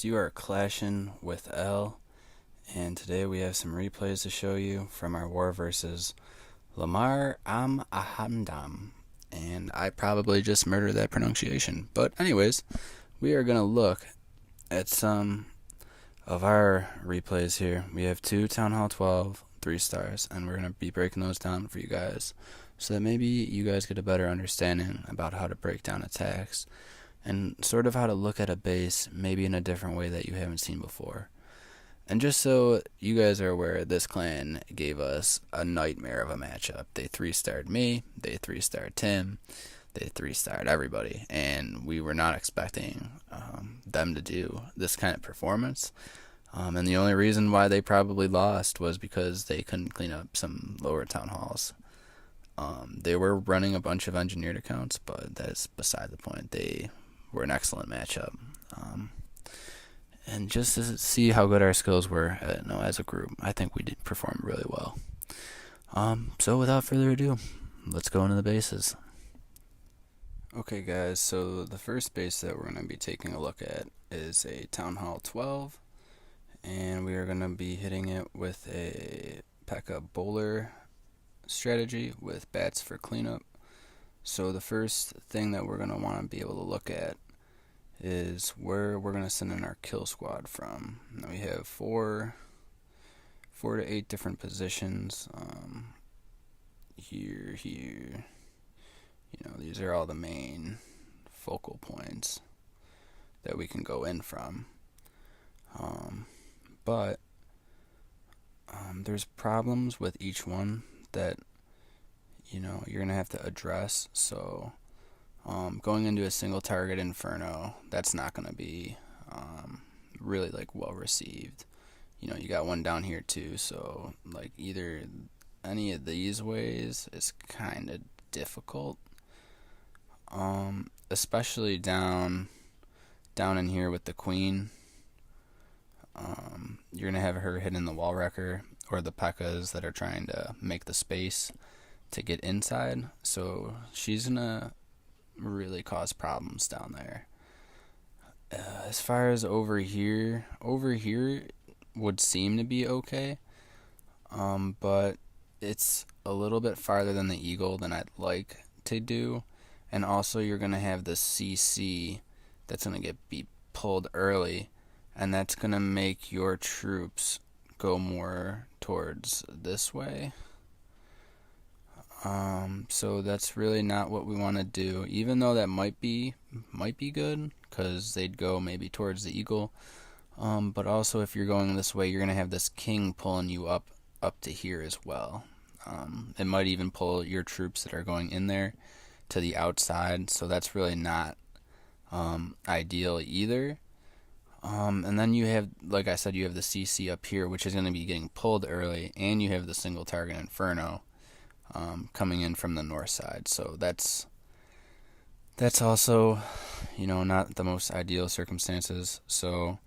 guys, you are clashing with L, and today we have some replays to show you from our war versus Lamar Ahamdam. And I probably just murdered that pronunciation. But anyways, we are going to look at some of our replays here. We have two Town Hall 12 3-stars, and we're going to be breaking those down for you guys so that maybe you guys get a better understanding about how to break down attacks and sort of how to look at a base maybe in a different way that you haven't seen before. And just so you guys are aware, this clan gave us a nightmare of a matchup. They 3-starred me, they 3-starred Tim, they 3-starred everybody, and we were not expecting them to do this kind of performance. And the only reason why they probably lost was because they couldn't clean up some lower town halls. They were running a bunch of engineered accounts, but that's beside the point. They were an excellent matchup. And just to see how good our skills were as a group, I think we did perform really well. So without further ado, let's go into the bases. Okay guys, so the first base that we're going to be taking a look at is a Town Hall 12, and we are going to be hitting it with a P.E.K.K.A bowler strategy with bats for cleanup. So the first thing that we're going to want to be able to look at is where we're going to send in our kill squad from. Now we have four to 8 different positions. Here, these are all the main focal points that we can go in from. But there's problems with each one that you're going to have to address. So going into a single target inferno, that's not going to be really well received. You got one down here too, so either any of these ways is kind of difficult, especially down in here with the queen. You're gonna have her hitting the wall wrecker or the P.E.K.K.As that are trying to make the space to get inside, so she's gonna really cause problems down there. As far as over here would seem to be okay, but it's a little bit farther than the eagle than I'd like to do, and also you're gonna have the CC that's gonna be pulled early, and that's gonna make your troops go more towards this way. So that's really not what we want to do, even though that might be good, because they'd go maybe towards the eagle. But also if you're going this way, you're going to have this king pulling you up to here as well. It might even pull your troops that are going in there to the outside, so that's really not ideal either. And then you have, like I said, you have the CC up here, which is going to be getting pulled early, and you have the single target inferno coming in from the north side. So that's also not the most ideal circumstances. So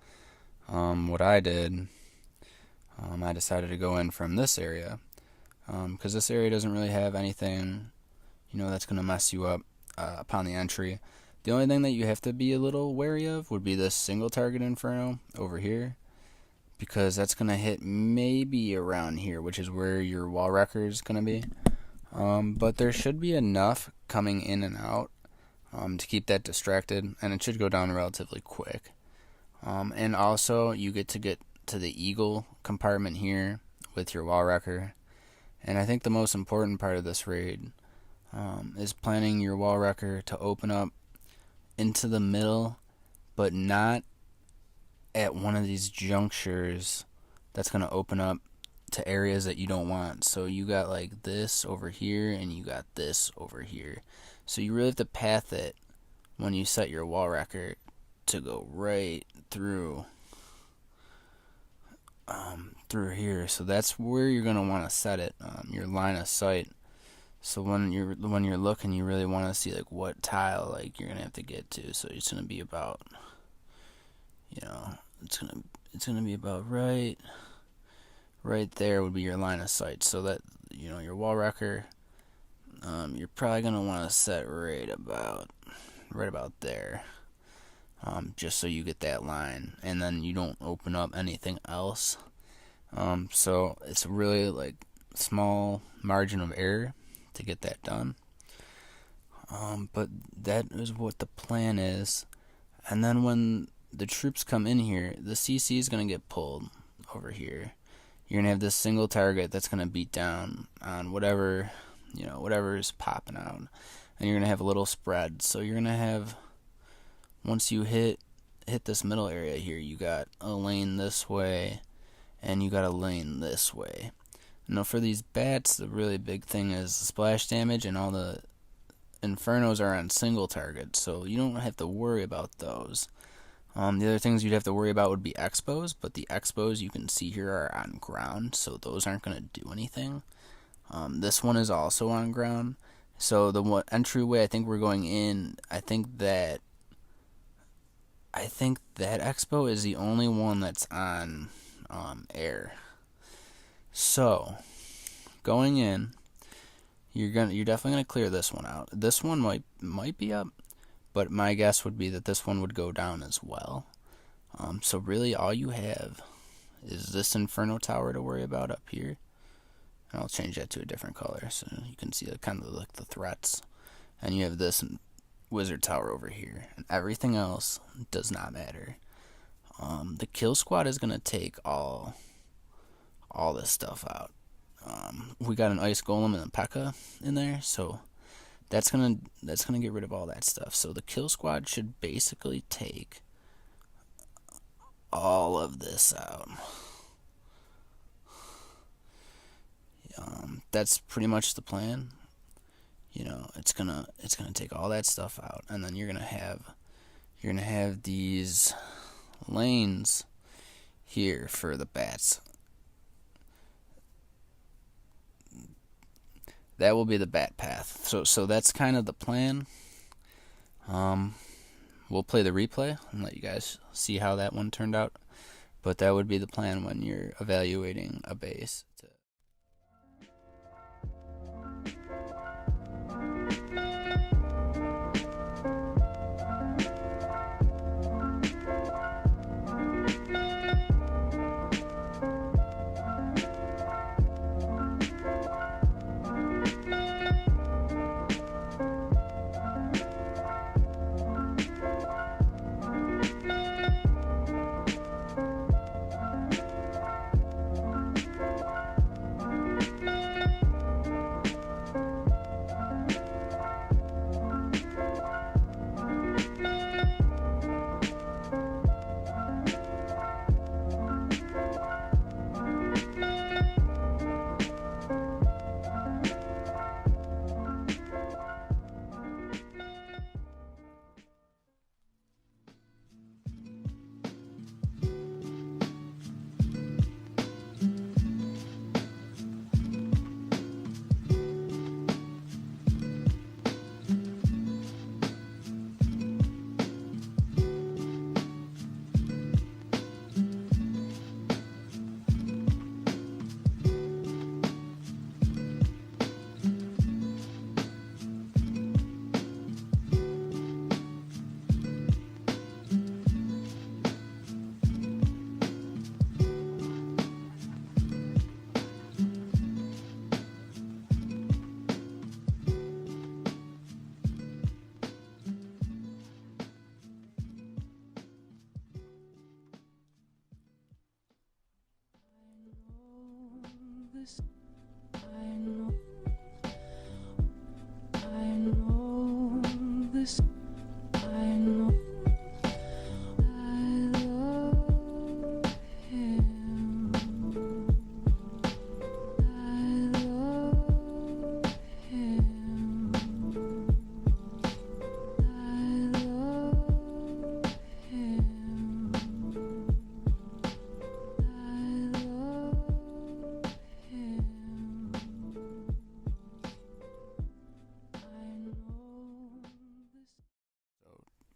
what I did, I decided to go in from this area, because this area doesn't really have anything that's going to mess you up upon the entry. The only thing that you have to be a little wary of would be this single target inferno over here, because that's going to hit maybe around here, which is where your wall wrecker is going to be. But there should be enough coming in and out to keep that distracted, and it should go down relatively quick. And also you get to the eagle compartment here with your wall wrecker, and I think the most important part of this raid is planning your wall wrecker to open up into the middle, but not at one of these junctures that's going to open up to areas that you don't want. So you got this over here, and you got this over here. So you really have to path it when you set your wall wrecker to go right through here. So that's where you're gonna want to set it, your line of sight. So when you're looking, you really want to see what tile you're gonna have to get to. So it's gonna be about it's gonna be about right there would be your line of sight. So that your wall wrecker, you're probably gonna want to set right about there. just so you get that line, and then you don't open up anything else. So it's really like small margin of error to get that done. But that is what the plan is. And then when the troops come in here, the CC is going to get pulled over here. You're going to have this single target that's going to beat down on whatever, whatever is popping out. And you're going to have a little spread. So you're going to have, once you hit this middle area here, you got a lane this way and you got a lane this way. Now for these bats, the really big thing is splash damage, and all the infernos are on single targets, so you don't have to worry about those. The other things you'd have to worry about would be expos, but the expos you can see here are on ground, so those aren't going to do anything. This one is also on ground, so the entryway I think we're going in, I think that expo is the only one that's on air. So going in, you're definitely gonna clear this one out. This one might be up, but my guess would be that this one would go down as well. So really all you have is this Inferno Tower to worry about up here. And I'll change that to a different color so you can see kind of like the threats. And you have this Wizard Tower over here, and everything else does not matter. The kill squad is gonna take all this stuff out. We got an Ice Golem and a P.E.K.K.A. in there, so that's gonna get rid of all that stuff. So the kill squad should basically take all of this out. That's pretty much the plan. It's gonna take all that stuff out, and then you're gonna have these lanes here for the bats. That will be the bat path. So that's kind of the plan. We'll play the replay and let you guys see how that one turned out. But that would be the plan when you're evaluating a base.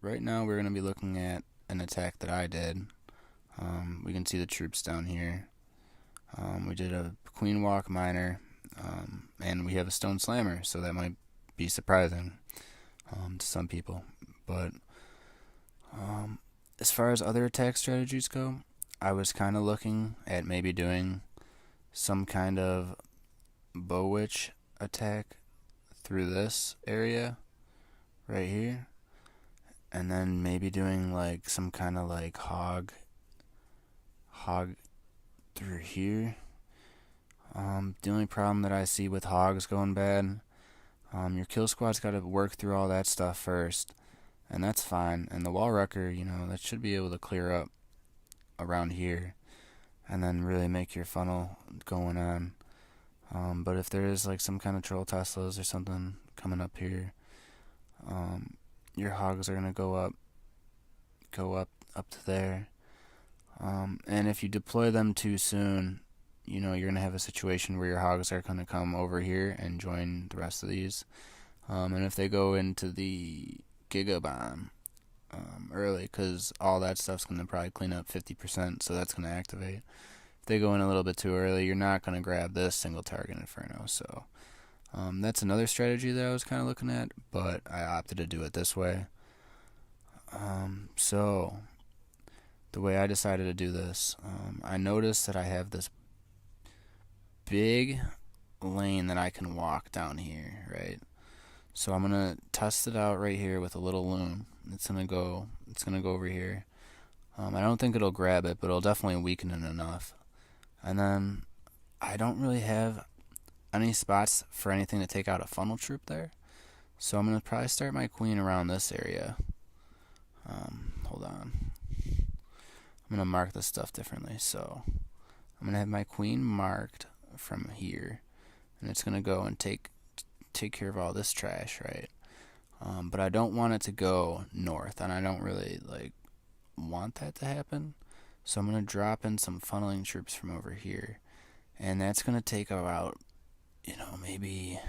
Right now we're going to be looking at an attack that I did. We can see the troops down here. We did a Queen Walk Miner, and we have a Stone Slammer, so that might be surprising to some people. But As far as other attack strategies go, I was kind of looking at maybe doing some kind of bow witch attack through this area right here, and then maybe doing like some kind of like hog through here. The only problem that I see with hogs going bad, your kill squad's got to work through all that stuff first, and that's fine. And the wall wrecker, that should be able to clear up around here, and then really make your funnel going on. But if there is like some kind of troll Teslas or something coming up here, your hogs are gonna go up to there. And if you deploy them too soon, you're gonna have a situation where your hogs are gonna come over here and join the rest of these. And if they go into the Giga Bomb early, because all that stuff's gonna probably clean up 50%, so that's gonna activate. If they go in a little bit too early, you're not gonna grab this single target Inferno. So that's another strategy that I was kind of looking at, but I opted to do it this way. So the way I decided to do this, I noticed that I have this big lane that I can walk down here, right? So I'm gonna test it out right here with a little loom. It's gonna go over here. I don't think it'll grab it, but it'll definitely weaken it enough. And then I don't really have any spots for anything to take out a funnel troop there. So I'm gonna probably start my queen around this area. Hold on. I'm gonna mark this stuff differently. So I'm gonna have my queen marked from here, and it's gonna go and take care of all this trash, right? But I don't want it to go north, and I don't really want that to happen. So I'm gonna drop in some funneling troops from over here, and that's gonna take out, maybe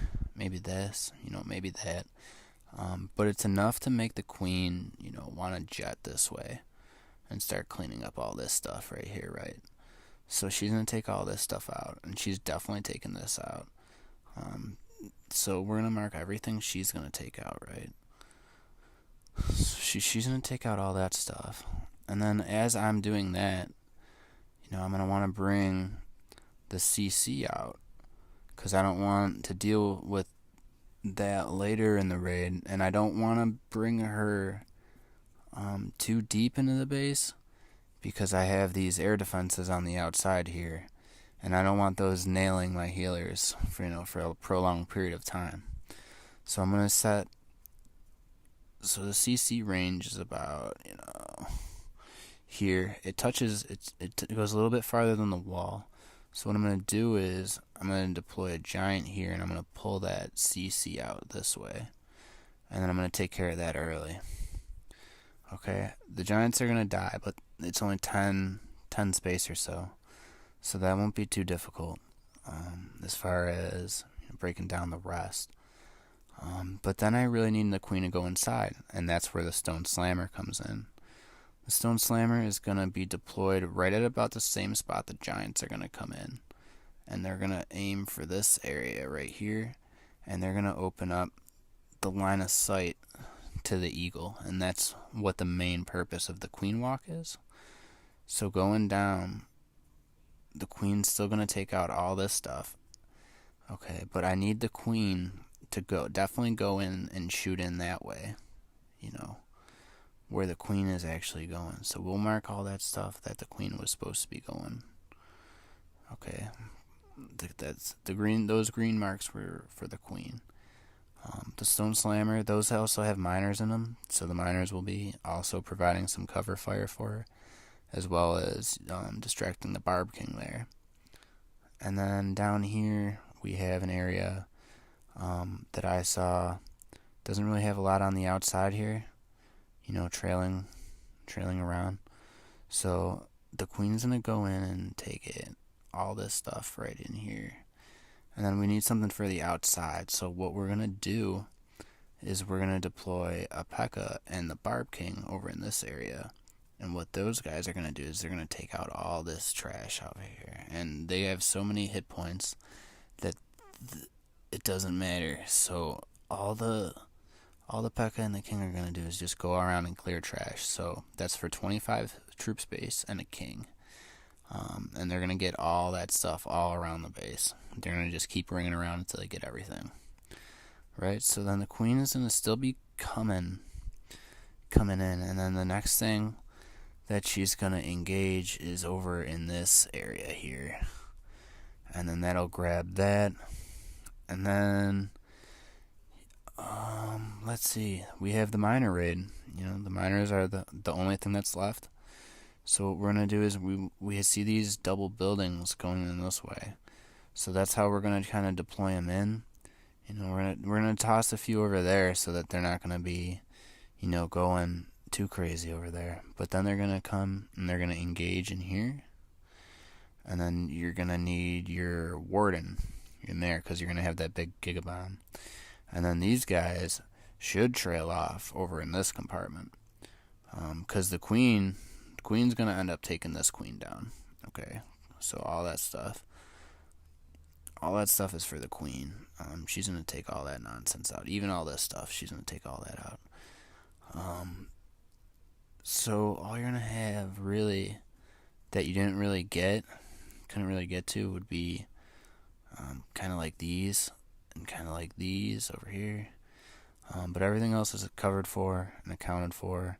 this, maybe that. But it's enough to make the queen, want to jet this way and start cleaning up all this stuff right here, right? So she's going to take all this stuff out, and she's definitely taking this out. So we're going to mark everything she's going to take out, right? So she's going to take out all that stuff. And then as I'm doing that, I'm going to want to bring the CC out, because I don't want to deal with that later in the raid, and I don't want to bring her too deep into the base, because I have these air defenses on the outside here, and I don't want those nailing my healers for a prolonged period of time. So I'm gonna set. So the CC range is about here. It touches. It goes a little bit farther than the wall. So what I'm gonna do is I'm gonna deploy a giant here, and I'm gonna pull that CC out this way, and then I'm gonna take care of that early. Okay, the giants are gonna die, but it's only 10 space or so that won't be too difficult as far as breaking down the rest. But then I really need the queen to go inside, and that's where the stone slammer comes in. The stone slammer is gonna be deployed right at about the same spot the giants are gonna come in, and they're gonna aim for this area right here, and they're gonna open up the line of sight to the eagle, and that's what the main purpose of the queen walk is. So going down, the queen's still gonna take out all this stuff. Okay, but I need the queen to definitely go in and shoot in that way, where the queen is actually going. So we'll mark all that stuff that the queen was supposed to be going. Okay, that's the green. Those green marks were for the queen. The stone slammer, those also have miners in them, so the miners will be also providing some cover fire for her, as well as distracting the Barb King there. And then down here we have an area that I saw doesn't really have a lot on the outside here, trailing around. So the queen's gonna go in and take it, all this stuff right in here. And then we need something for the outside. So what we're gonna do is we're gonna deploy a P.E.K.K.A. and the Barb King over in this area. And what those guys are gonna do is they're gonna take out all this trash over here. And they have so many hit points that it doesn't matter. So all the all the P.E.K.K.A and the king are going to do is just go around and clear trash. So that's for 25 troop space and a king. And they're going to get all that stuff all around the base. They're going to just keep ringing around until they get everything. Right? So then the queen is going to still be coming in. And then the next thing that she's going to engage is over in this area here. And then that'll grab that. And then, let's see. We have the miner raid. You know, the miners are the only thing that's left. So what we're going to do is we see these double buildings going in this way. So that's how we're going to kind of deploy them in. You know, we're gonna toss a few over there so that they're not going to be, you know, going too crazy over there. But then they're going to come and they're going to engage in here. And then you're going to need your warden in there because you're going to have that big gigabomb. And then these guys should trail off over in this compartment. Because the queen's going to end up taking this queen down. Okay, so all that stuff is for the queen. She's going to take all that nonsense out. Even all this stuff, she's going to take all that out. So all you're going to have really that you couldn't really get to would be kind of like these and kind of like these over here. But everything else is covered for and accounted for.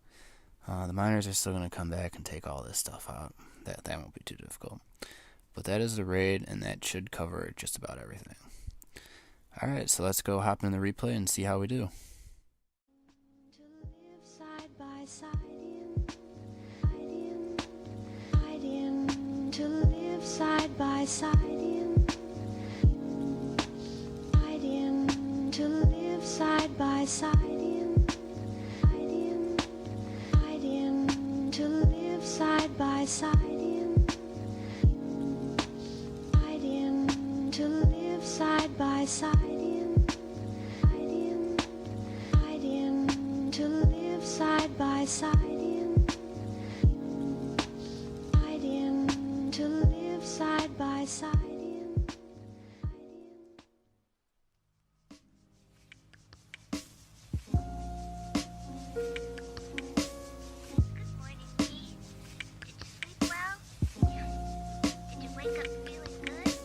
The miners are still going to come back and take all this stuff out. That won't be too difficult. But that is the raid, and that should cover just about everything. Alright, so let's go hop in the replay and see how we do. Side by side in, to live side by side in, to live side by side in, to live side by side in, to live side by side in, to live side by side in. Good morning, Pete. Did you sleep well? Did you wake up feeling good?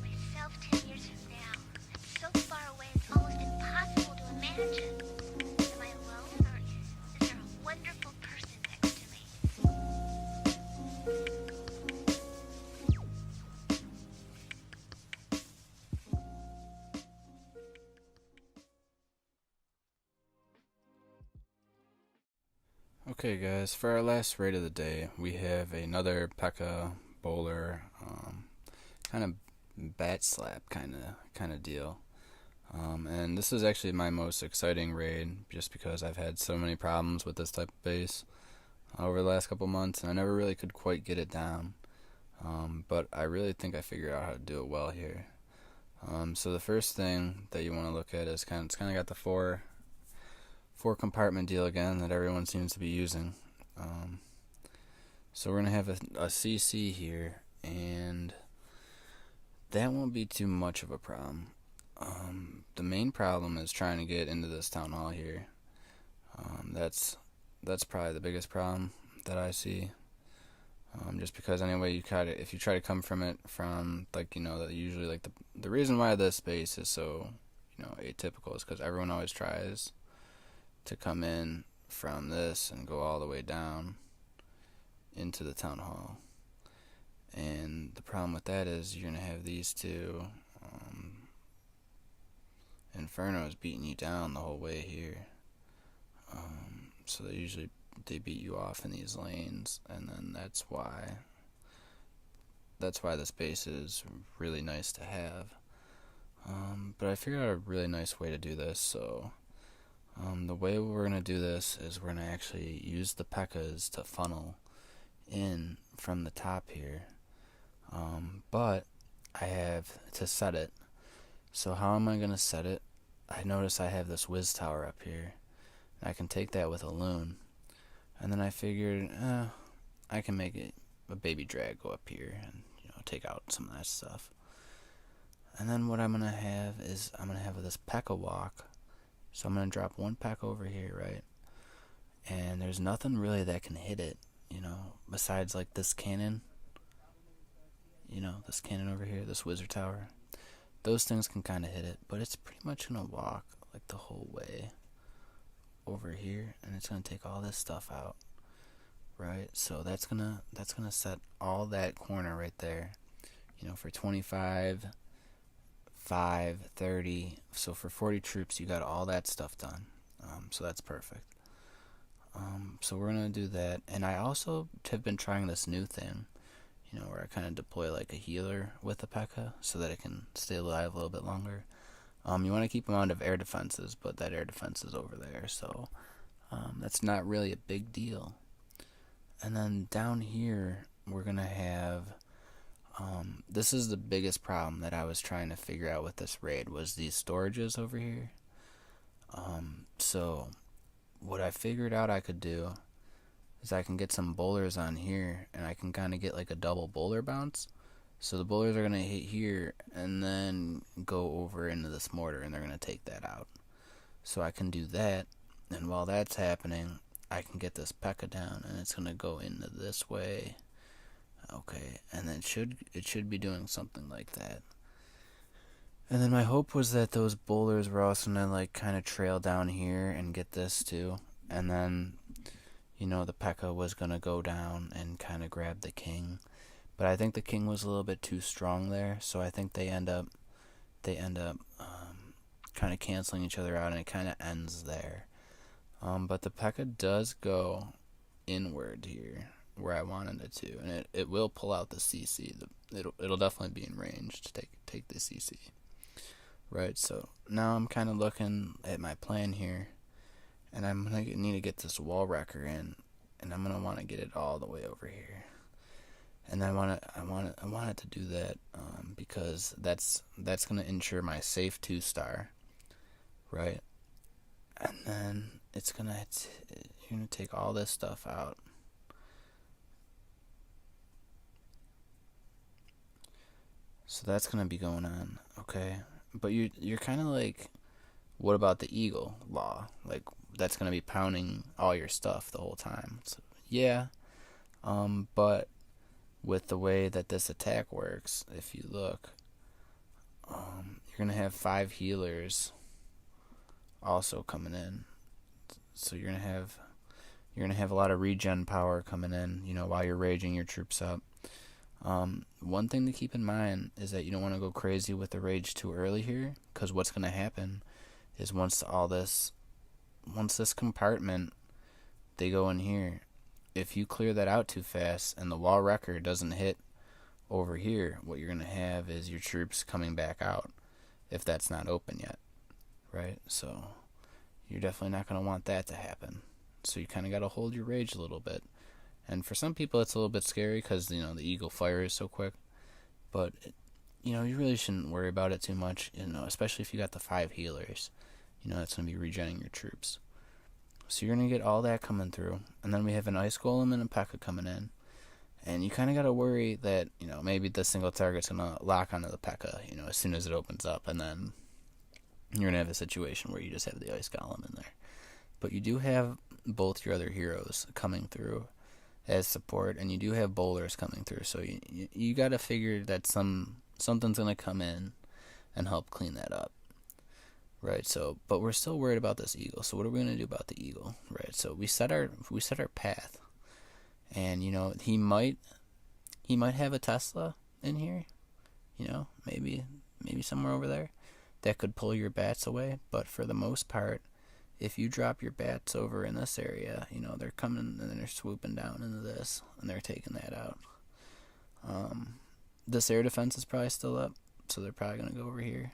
Myself 10 years from now. It's so far away it's almost impossible to imagine. Am I alone, or is there a wonderful person next to me? Okay guys, for our last raid of the day, we have another P.E.K.K.A bowler, kind of bat slap kind of deal. And this is actually my most exciting raid, just because I've had so many problems with this type of base over the last couple months, and I never really could quite get it down. But I really think I figured out how to do it well here. So the first thing that you want to look at is it's kind of got the four compartment deal again that everyone seems to be using. So we're going to have a CC here, and that won't be too much of a problem. The main problem is trying to get into this town hall here. That's probably the biggest problem that I see. Just because anyway, if you try to come from it from usually the reason why this base is so atypical is because everyone always tries to come in from this and go all the way down into the town hall. And the problem with that is you're going to have these two Infernos beating you down the whole way here. So they beat you off in these lanes, and then that's why this base is really nice to have. But I figured out a really nice way to do this. So the way we're going to do this is we're going to actually use the P.E.K.K.As to funnel in from the top here. But I have to set it. So how am I going to set it? I notice I have this whiz tower up here. I can take that with a loon. And then I figured, I can make it a baby drag go up here and take out some of that stuff. And then what I'm going to have is I'm going to have this P.E.K.K.A walk. So I'm going to drop one P.E.K.K.A over here, right? And there's nothing really that can hit it, besides like this cannon. This cannon over here, this wizard tower. Those things can kind of hit it, but it's pretty much going to walk like the whole way over here, and it's going to take all this stuff out, right? So that's gonna set all that corner right there, for 25, 5, 30. So for 40 troops, you got all that stuff done. So that's perfect. So we're gonna do that, and I also have been trying this new thing, where I kind of deploy like a healer with the P.E.K.K.A so that it can stay alive a little bit longer. You want to keep them out of air defenses, but that air defense is over there, so that's not really a big deal. And then down here, we're going to have, this is the biggest problem that I was trying to figure out with this raid, was these storages over here. So what I figured out I could do is I can get some bowlers on here, and I can kind of get like a double bowler bounce. So the bowlers are going to hit here and then go over into this mortar, and they're going to take that out. So I can do that, and while that's happening, I can get this P.E.K.K.A down, and it's going to go into this way. Okay, and then it should be doing something like that. And then my hope was that those bowlers were also going to like kind of trail down here and get this too. And then, the P.E.K.K.A was going to go down and kind of grab the king. But I think the king was a little bit too strong there, so I think they end up kind of canceling each other out, and it kind of ends there. But the P.E.K.K.A does go inward here, where I wanted it to, and it will pull out the CC. It'll definitely be in range to take the CC. Right, so now I'm kind of looking at my plan here, and I'm gonna need to get this wall wrecker in, and I'm gonna want to get it all the way over here. And I wanted to do that because that's gonna ensure my safe 2-star, right? And then you're gonna take all this stuff out. So that's gonna be going on, okay? But you're kind of like, what about the eagle law? Like, that's gonna be pounding all your stuff the whole time. So, yeah, but with the way that this attack works, if you look, you're gonna have 5 healers also coming in. So you're gonna have a lot of regen power coming in, while you're raging your troops up. One thing to keep in mind is that you don't want to go crazy with the rage too early here, because what's gonna happen is once this compartment, they go in here, if you clear that out too fast and the wall wrecker doesn't hit over here, what you're going to have is your troops coming back out if that's not open yet, right? So you're definitely not going to want that to happen. So you kind of got to hold your rage a little bit. And for some people it's a little bit scary because, the eagle fire is so quick. But, you really shouldn't worry about it too much, especially if you got the 5 healers. That's going to be regenerating your troops. So you're going to get all that coming through. And then we have an ice golem and a P.E.K.K.A coming in. And you kind of got to worry that, maybe the single target's going to lock onto the P.E.K.K.A, as soon as it opens up. And then you're going to have a situation where you just have the ice golem in there. But you do have both your other heroes coming through as support. And you do have bowlers coming through. So you got to figure that something's going to come in and help clean that up. Right, so, but we're still worried about this eagle. So what are we going to do about the eagle? Right, so we set our path, and he might have a Tesla in here, maybe somewhere over there that could pull your bats away. But for the most part, if you drop your bats over in this area, they're coming and they're swooping down into this, and they're taking that out. This air defense is probably still up, so they're probably going to go over here.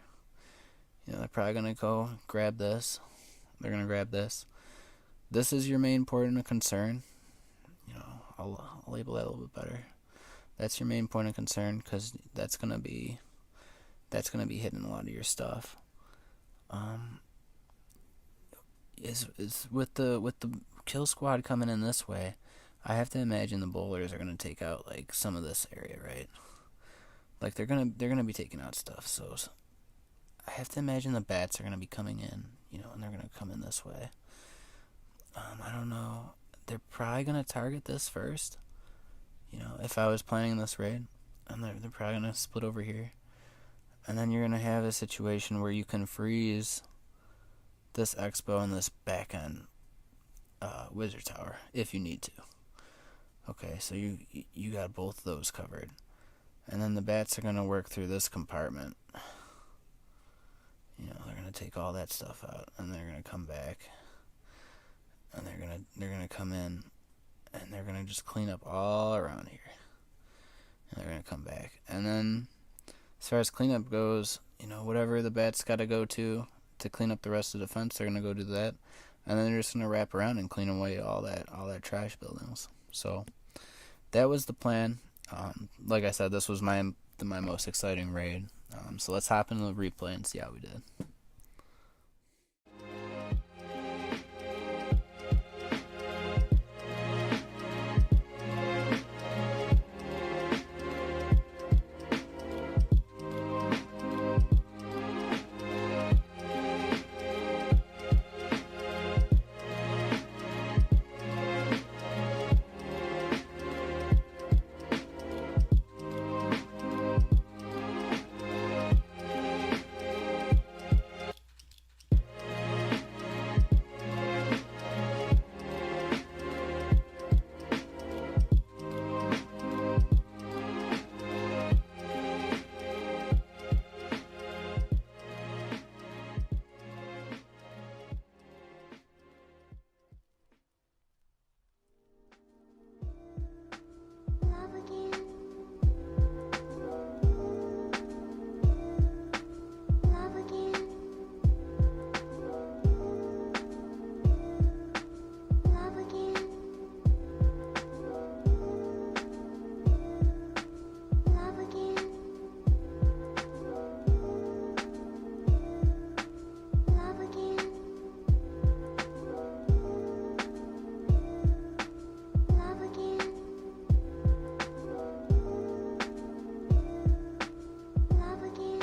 They're probably going to go grab this. They're going to grab this. This is your main point of concern. I'll label that a little bit better. That's your main point of concern, because that's going to be hitting a lot of your stuff. Is with the kill squad coming in this way, I have to imagine the bowlers are going to take out like some of this area, right? like they're gonna be taking out stuff. So I have to imagine the bats are gonna be coming in, and they're gonna come in this way. I don't know. They're probably gonna target this first. If I was planning this raid, and they're probably gonna split over here, and then you're gonna have a situation where you can freeze this expo and this back end wizard tower if you need to. Okay, so you got both of those covered, and then the bats are gonna work through this compartment. They're gonna take all that stuff out, and they're gonna come back, and they're gonna come in, and they're gonna just clean up all around here, and they're gonna come back, and then as far as cleanup goes, whatever the bats got to go to clean up the rest of the fence, they're gonna go do that, and then they're just gonna wrap around and clean away all that trash buildings. So that was the plan. Like I said, this was my most exciting raid. So let's hop into the replay and see how we did. Love again. Love again. Love again. Love again. Love again. Love again. Love again.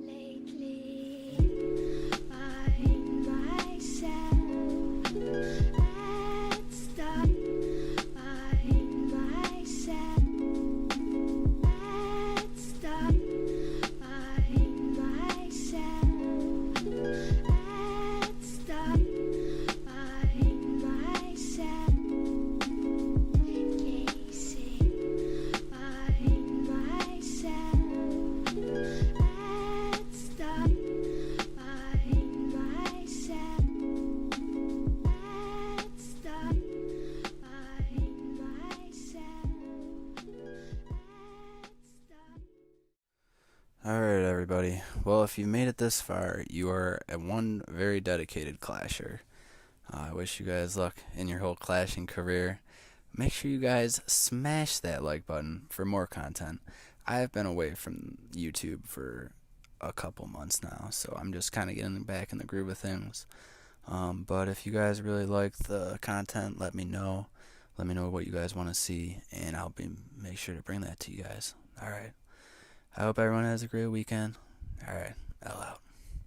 Lately, find myself at stop. Find myself at stop. Find myself at stop. Find myself gazing. Find myself at stop. Find myself at stop. Find myself at stop. Alright, everybody. Well, if you made it this far, you are one very dedicated clasher. I wish you guys luck in your whole clashing career. Make sure you guys smash that like button for more content. I have been away from YouTube for a couple months now, so I'm just kind of getting back in the groove of things. But if you guys really like the content, let me know. Let me know what you guys want to see, and I'll make sure to bring that to you guys. Alright. I hope everyone has a great weekend. Alright, L out.